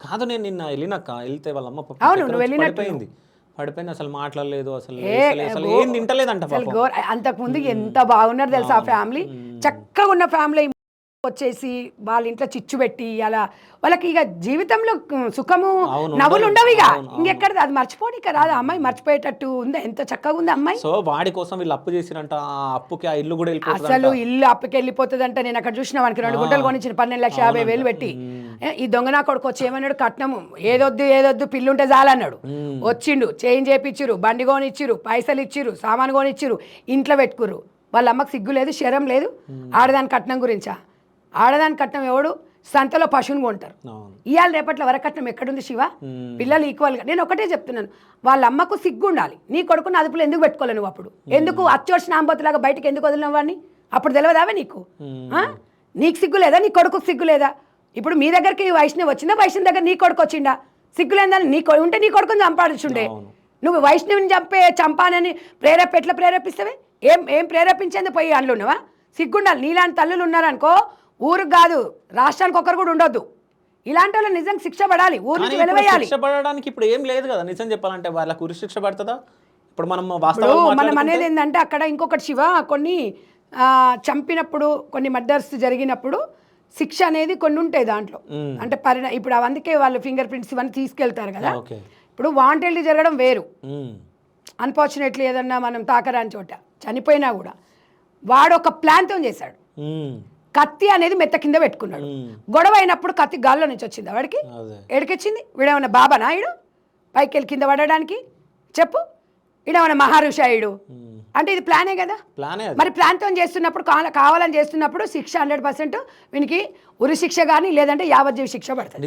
కాదు నేను నిన్న వెళ్ళినాక వెళ్తే వాళ్ళ అమ్మ అవును నువ్వు వెళ్ళినట్టు పడిపోయింది. పడిపోయింది, అసలు మాట్లాడలేదు, అసలు ఏ అసలు ఏం తింటలేదంట అసలు పాపం. అంతకుముందు ఎంత బాగున్నారు తెలుసా ఆ ఫ్యామిలీ, చక్కగా ఉన్న ఫ్యామిలీ వచ్చేసి వాళ్ళ ఇంట్లో చిచ్చు పెట్టి అలా వాళ్ళకి ఇక జీవితంలో సుఖము నవ్వులు ఉండవు ఇక ఇంకెక్కడ అది మర్చిపోనిక రాదు. అమ్మాయి మర్చిపోయేటట్టు ఉందా, ఎంత చక్కగా ఉంది అమ్మాయి. సో వాడి కోసం వీళ్ళు అప్పు చేసిరంట, ఆ అప్పుకి ఆ ఇల్లు కూడా వెళ్ళిపోతుంది. అసలు ఇల్లు అప్పుకి వెళ్ళిపోతుందంట. నేను అక్కడ చూసిన వానికి 2 గుంటలు కొనిచ్చిన 12,50,000 పెట్టి. ఈ దొంగనా కొడుకు వచ్చి ఏమన్నాడు, కట్నము ఏదొద్దు పిల్లుంటే చాలన్నాడు. వచ్చిండు, చేంజ్ చేపిచ్చిరు, బండి కొనిచ్చిరు, పైసలు ఇచ్చిరు, సామాను కొనిచ్చిరు, ఇంట్లో పెట్టుకుర్రు. వాళ్ళ అమ్మకి సిగ్గు లేదు, శరం లేదు. ఆడదాని కట్నం గురించా? ఆడదాని కట్నం ఎవడు సంతలో పశువుని కొంటారు. ఇవాళ రేపట్లో వరకట్నం ఎక్కడుంది శివ? పిల్లలు ఈక్వల్గా. నేను ఒకటే చెప్తున్నాను, వాళ్ళ అమ్మకు సిగ్గు ఉండాలి. నీ కొడుకుని అదుపులో ఎందుకు పెట్టుకోలే నువ్వు? అప్పుడు ఎందుకు అచ్చోడ్చిన ఆంబోతులాగా బయటకు ఎందుకు వదిలిన వాడిని? అప్పుడు తెలియదావే నీకు? నీకు సిగ్గు లేదా? నీ కొడుకు సిగ్గు లేదా? ఇప్పుడు మీ దగ్గరికి వైష్ణవి వచ్చిందా? వైష్ణవి దగ్గర నీ కొడుకు వచ్చిండా? సిగ్గు లేదని నీ ఉంటే నీ కొడుకుని చంపాడుచుండే. నువ్వు వైష్ణవిని చంపానని ఎట్లా ప్రేరేపిస్తావే? ఏం ప్రేరేపించేందుకు పోయి అందులో ఉన్నావా? సిగ్గుండాలి. నీలాంటి తల్లులు ఉన్నారనుకో ఊరికి కాదు రాష్ట్రానికి ఒకరు కూడా ఉండొద్దు. ఇలాంటి వాళ్ళు నిజంగా శిక్ష పడాలి, ఊరి నుంచి వెలవేయాలి. శిక్ష పడడానికి ఇప్పుడు ఏం లేదు కదా, నిజం చెప్పాలంటే వాళ్ళకు ఉరి శిక్ష పడుతుందా? ఇప్పుడు మనం అనేది ఏంటంటే అక్కడ ఇంకొకటి శివ, కొన్ని చంపినప్పుడు కొన్ని మర్డర్స్ జరిగినప్పుడు శిక్ష అనేది కొన్ని ఉంటాయి దాంట్లో. అంటే ఇప్పుడు అందుకే వాళ్ళు ఫింగర్ ప్రింట్స్ ఇవన్నీ తీసుకెళ్తారు కదా. ఇప్పుడు వాంటెడ్లీ జరగడం వేరు, అన్ఫార్చునేట్లీ ఏదన్నా మనం తాకరాని చోట చనిపోయినా కూడా వాడు ఒక ప్లాన్తో చేశాడు. కత్తి అనేది మెత్త కింద పెట్టుకున్నాడు. గొడవ అయినప్పుడు కత్తి గాల్లో నుంచి వచ్చింది వాడికి, ఎడికొచ్చింది? వీడేమన్నా బాబానా ఈడు పైకి వెళ్ళి కింద పడడానికి? చెప్పు, ఈడేమన్నా మహారుషాయుడు అంటే? ఇది ప్లానే కదా. మరి ప్లాన్తో చేస్తున్నప్పుడు కావాలని చేస్తున్నప్పుడు శిక్ష 100% వీనికి ఉరి శిక్ష కానీ లేదంటే యావజ్జీవ శిక్ష పడుతుంది.